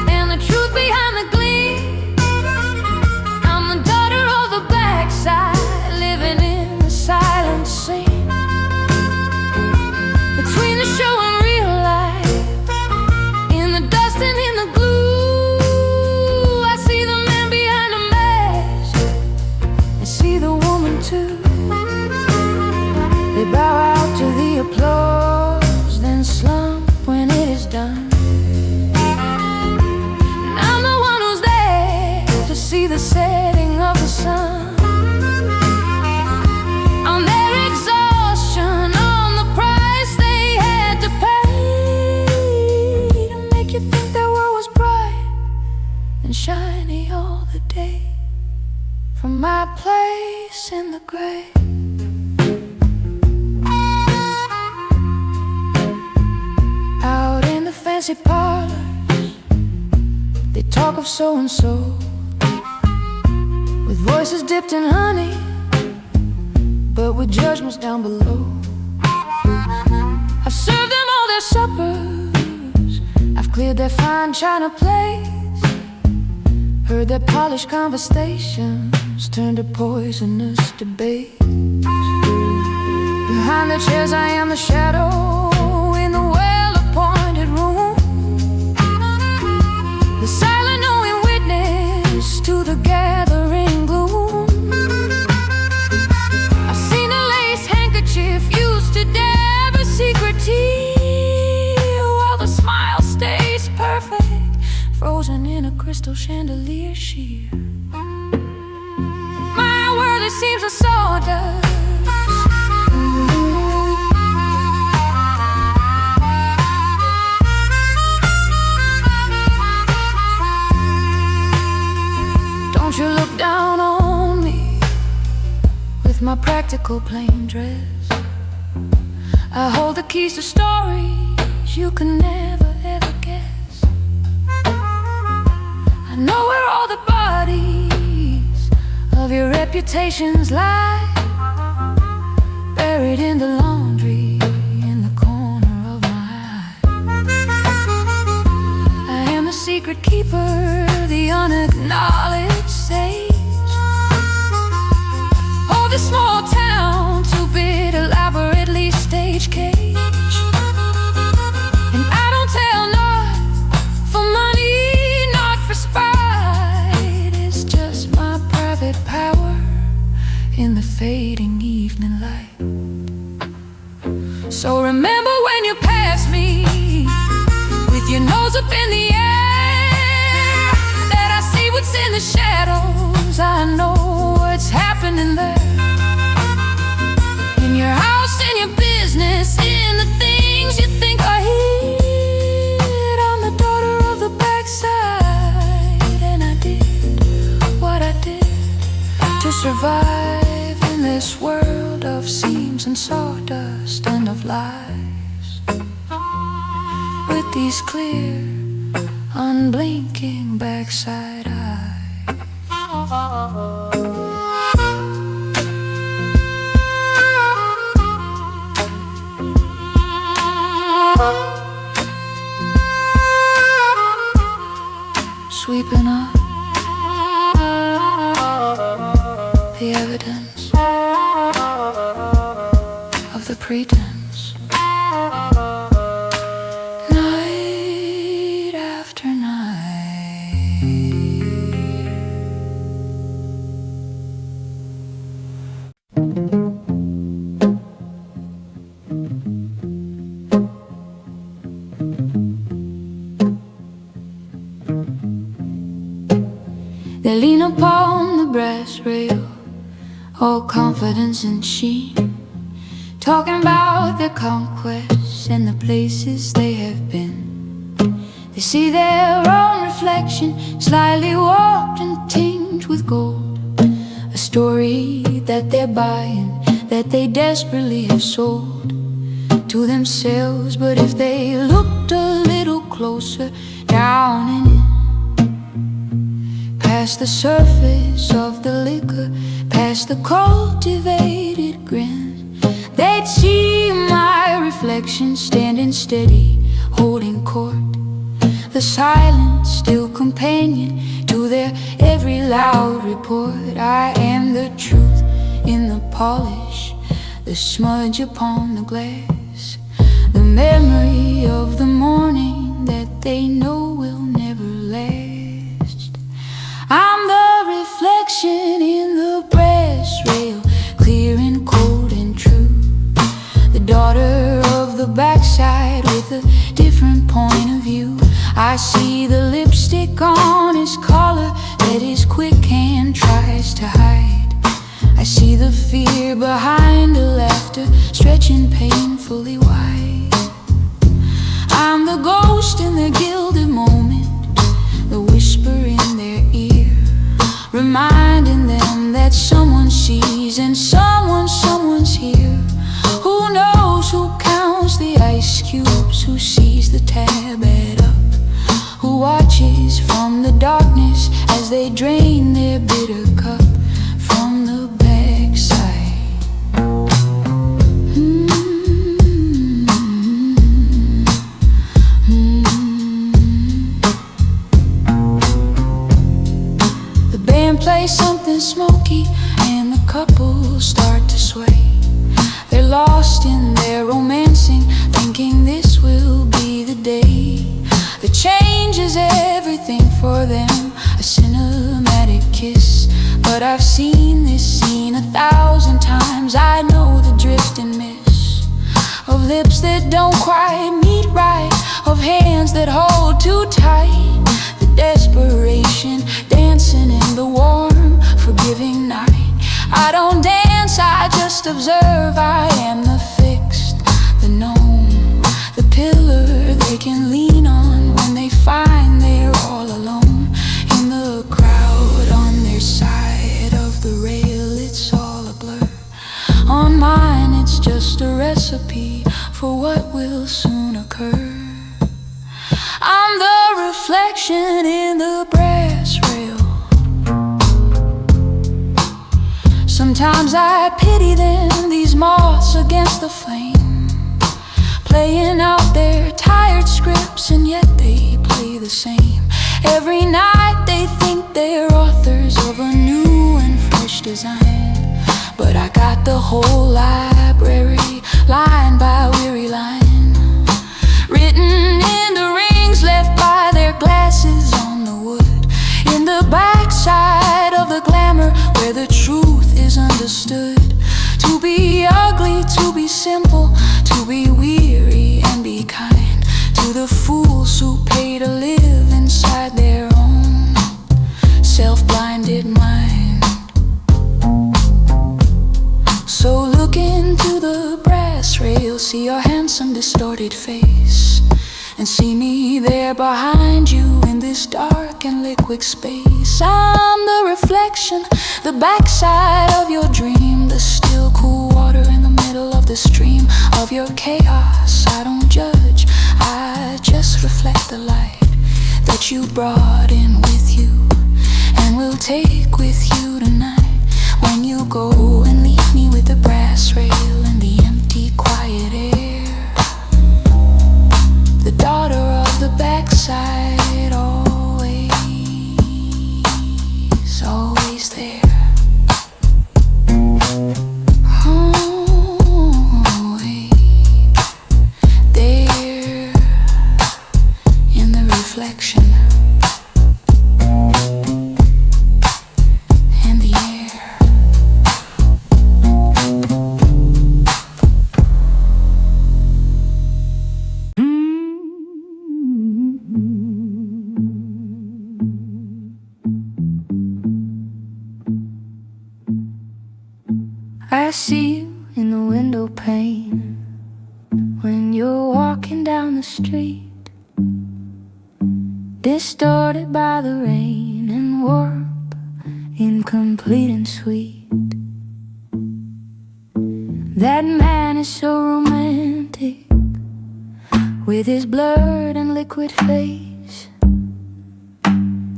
and the truth behind the gleam. I'm the daughter of the backside, living in the silent scene between the show and real life, in the dust and in the glue. I see the man behind the mask, I see the woman too. They bow out to the applause, then slump when it is done. And I'm the one who's there to see the setting of the sun, on their exhaustion, on the price they had to pay, to make you think their world was bright and shiny all the day, from my place in the grave. Fancy parlors, they talk of so-and-so, with voices dipped in honey, but with judgments down below. I've served them all their suppers, I've cleared their fine china plates, heard their polished conversations turn to poisonous debates. Behind the chairs I am the shadow in the well-appointed room, the silent knowing witness frozen in a crystal chandelier sheer. My world, it seems, a sawdust. Don't you look down on me with my practical plain dress. I hold the keys to stories you can never ever guess. I know where all the bodies of your reputations lie, buried in the laundry in the corner of my eye. I am the secret keeper, the unacknowledged sage of this small town, two-bit elaborately staged cage. And I don't tell not for money, not for spite. It's just my private power in the fading evening light. So remember when you pass me with your nose up in the air, that I see what's in the shadows, I know what's happening there. In your house, in your business, in the things you think are hid. I'm the daughter of the backside, and I did what I did to survive in this world of seams and sawdust and of lies. With these clear, unblinking backside eyes. Sweeping up the evidence of the pretense, night after night. They lean upon the brass rail, all confidence and sheen, talking about their conquests and the places they have been. They see their own reflection, slightly warped and tinged with gold, a story that they're buying, that they desperately have sold to themselves. But if they looked a little closer, down and in, past the surface of the liquor, past the cultivated grin, they'd see my reflection standing steady, holding court, the silent, still companion to their every loud report. I am the truth in the polish, the smudge upon the glass, the memory of the morning that they know will never last. I'm the reflection in the brass rail, clear and cold and true, the daughter of the backside with a different point of view. I see the lipstick on his collar that his quick hand tries to hide. I see the fear behind the laughter stretching painfully wide. I'm the ghost in the gilded moment, the whisper in their ear, reminding them that someone sees and someone's here. Who knows who counts the ice cubes, who sees the tab add up, who watches from the darkness as they drain their bitter cup from the backside. The band plays something smoky and the couple start to sway. They're lost in their romancing, thinking this will be the day that changes everything for them, a cinematic kiss. But I've seen this scene 1,000 times. I know the drift and miss of lips that don't quite meet right, of hands that hold too tight, the desert observe. I am the fixed, the known, the pillar they can lean on when they find they're all alone. In the crowd on their side of the rail, it's all a blur. On mine, it's just a recipe for what will soon occur. I'm the reflection in the brass rail. Sometimes I pity them, these moths against the flame, playing out their tired scripts, and yet they play the same. Every night they think they're authors of a new and fresh design, but I got the whole library, line by weary line, written in the rings left by their glasses on the wood, in the backside of the glamour where the truth is understood. To be ugly, to be simple, to be weary and be kind to the fools who pay to live inside their own self-blinded mind. So look into the brass rail, see your handsome distorted face, and see me there behind you in this dark and liquid space. I'm the reflection, the backside of your dream, the still cool water in the middle of the stream of your chaos. I don't judge, I just reflect the light that you brought in with you, and will take with you tonight when you go and leave me with the brass rail and the empty quiet air. The daughter of the backside, always, always there. Always there in the reflection and the air. I see you in the window pane when you're walking down the street, distorted by the rain and warp, incomplete and sweet. That man is so romantic with his blurred and liquid face.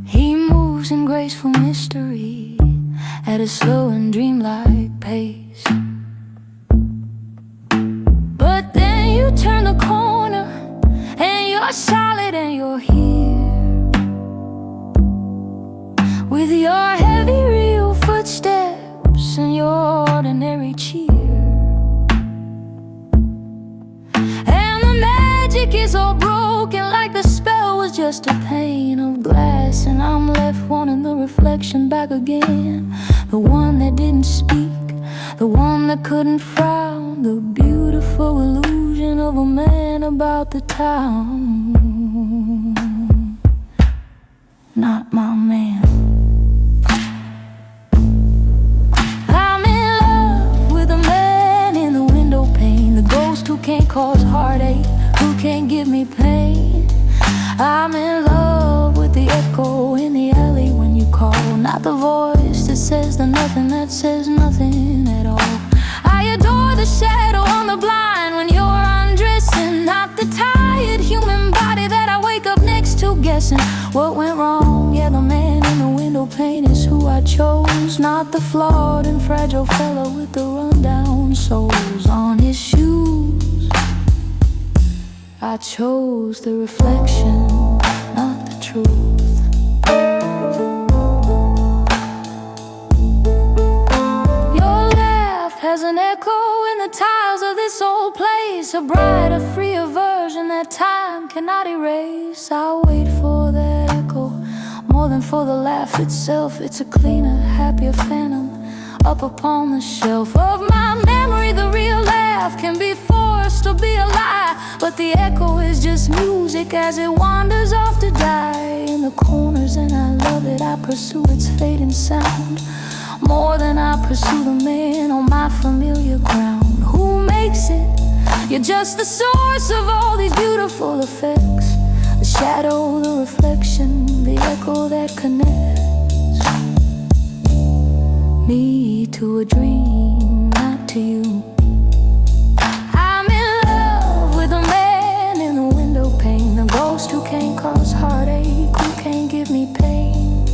He moves in graceful mystery at a slow and dreamlike pace. But then you turn the corner and you're solid and you're here, with your heavy real footsteps and your ordinary cheer. And the magic is all broken, like the spell was just a pane of glass, and I'm left wanting the reflection back again, the one that didn't speak, the one that couldn't frown, the beautiful illusion of a man about the town. Not my man. I'm in love with a man in the window pane, the ghost who can't cause heartache, who can't give me pain. I'm in love with the echo in the alley when you call, not the voice that says the nothing that says nothing at all. I adore the shadow on the blind when you're undressing, not the tired human body that I wake up next to guessing what went wrong. Yeah, the man in the window pane is who I chose, not the flawed and fragile fellow with the rundown soles on his shoes. I chose the reflection, not the truth. Your laugh has an echo in the tiles of this old place, a brighter, freer version that time cannot erase. I'll wait for that echo more than for the laugh itself. It's a cleaner, happier phantom up upon the shelf of my memory. The real laugh can be forced to be a lie, but the echo is just music as it wanders off to die in the corners, and I love it. I pursue its fading sound more than I pursue the man on my familiar ground. Who makes it? You're just the source of all these beautiful effects. The shadow, the reflection, the echo that connects me to a dream, not to you. I'm in love with a man in the window pane, the ghost who can't cause heartache, who can't give me pain.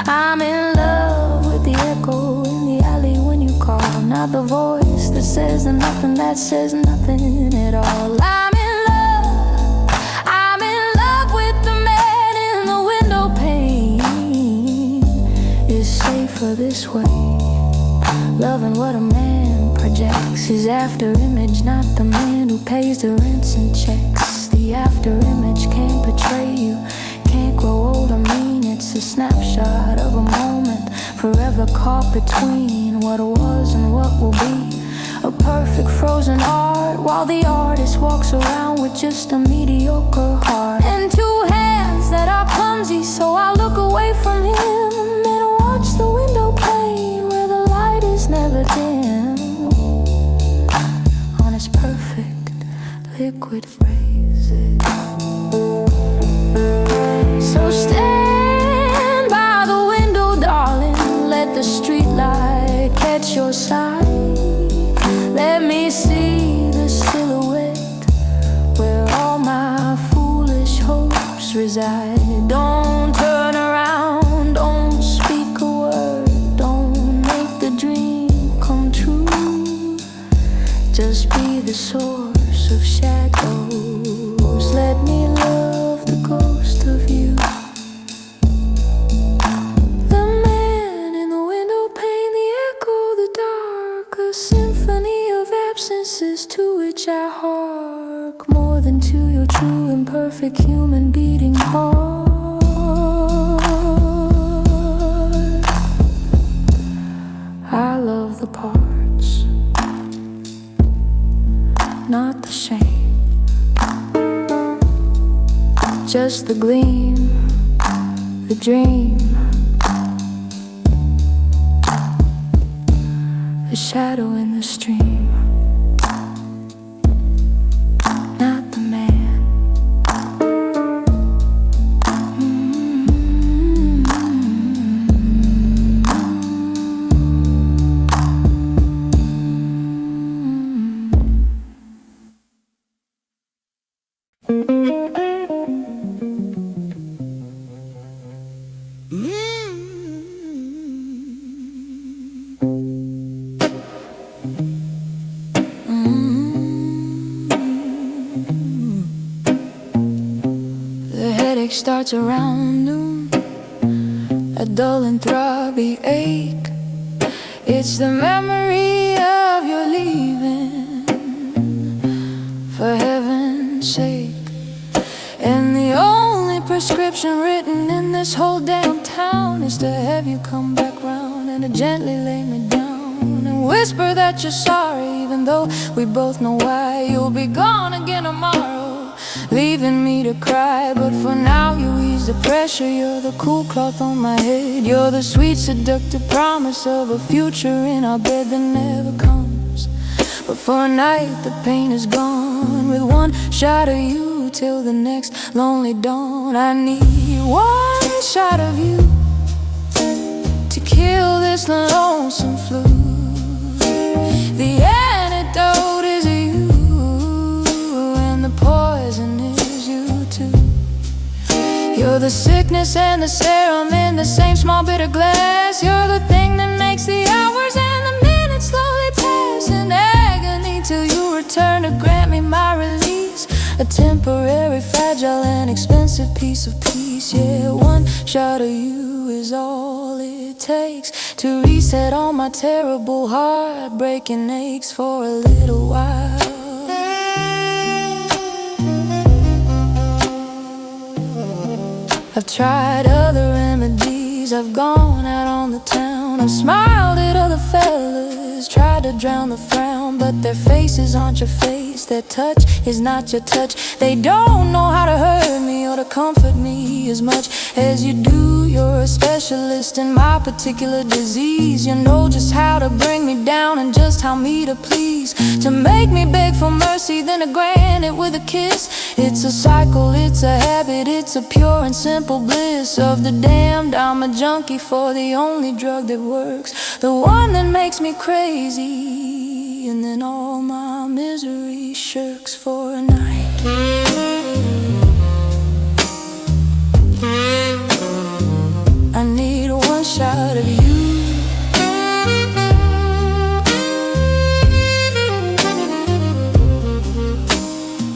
I'm in love with the echo in the alley when you call, not the voice that says the nothing that says nothing at all. I'm in love with the man in the window pane. It's safer this way, loving what a man projects. His after image, not the man who pays the rents and checks. The after image can't betray you, can't grow old or mean. It's a snapshot of a moment, forever caught between what was and what will be. A perfect frozen art, while the artist walks around with just a mediocre heart. And two hands that are clumsy, so I look away from him and watch the window pane where the light is never dim on his perfect liquid phrases. So stand by the window, darling, let the street light catch your sight. Let me see the silhouette where all my foolish hopes reside. Don't turn around, don't speak a word, don't make the dream come true. Just be the source of shadows, let me love the ghost of you. The man in the window pane, the echo, the dark, a symphony of absences to which I hark, more than to your true imperfect human beating heart. I love the parts, not the shame, just the gleam, the dream, the shadow in the stream, not the man. Starts around noon, a dull and throbby ache. It's the memory of your leaving, for heaven's sake. And the only prescription written in this whole damn town is to have you come back round and to gently lay me down and whisper that you're sorry, even though we both know why. You'll be gone again tomorrow, leaving me to cry. But for now you ease the pressure, you're the cool cloth on my head. You're the sweet seductive promise of a future in our bed that never comes. But for a night the pain is gone, with one shot of you till the next lonely dawn. I need one shot of you to kill this lonesome flu. The antidote is you, and the poison is you too. You're the sickness and the serum in the same small bitter glass. You're the thing that makes the hours and the minutes slowly pass in agony till you return to grant me my release. A temporary, fragile and expensive piece of peace. Yeah, one shot of you is all it takes to reset all my terrible heartbreaking aches for a little while. I've tried other remedies, I've gone out on the town, I've smiled at other fellas, tried to drown the frown, but their faces aren't your face, their touch is not your touch. They don't know how to hurt me or to comfort me as much as you do You're a specialist in my particular disease. You know just how to bring me down and just how me to please. To make me beg for mercy, then to grant it with a kiss. It's a cycle, it's a habit, it's a pure and simple bliss of the damned. I'm a junkie for the only drug that works, the one that makes me crazy, and then all my misery shirks for a night. I need one shot of you.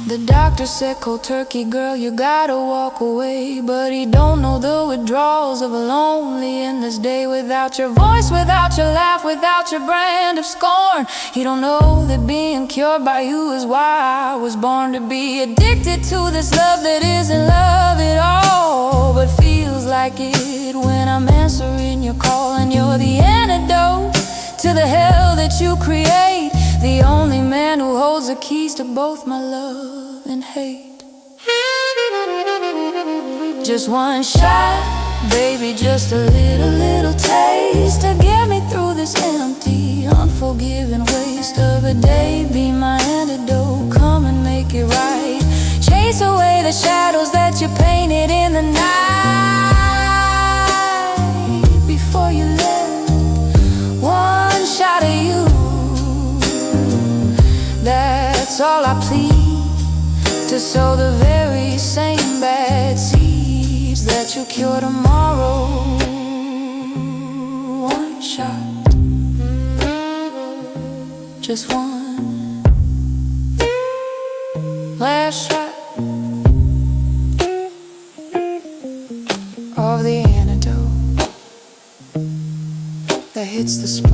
The doctor said cold turkey, girl, you gotta walk away. But he don't know the withdrawals of a lonely endless day. Without your voice, without your laugh, without your brand of scorn. He don't know that being cured by you is why I was born to be addicted to this love that isn't love at all, but feels like it when I'm answering your call. And you're the antidote to the hell that you create, the only man who holds the keys to both my love and hate. Just one shot, baby, just a little taste to get me through this empty, unforgiving waste of a day. Be my antidote, come and make it right. Chase away the shadows that you painted in the night before you left. One shot of you, that's all I plead, to sow the very same bad seeds that you cure tomorrow. One shot, just one last shot of the antidote that hits the spot.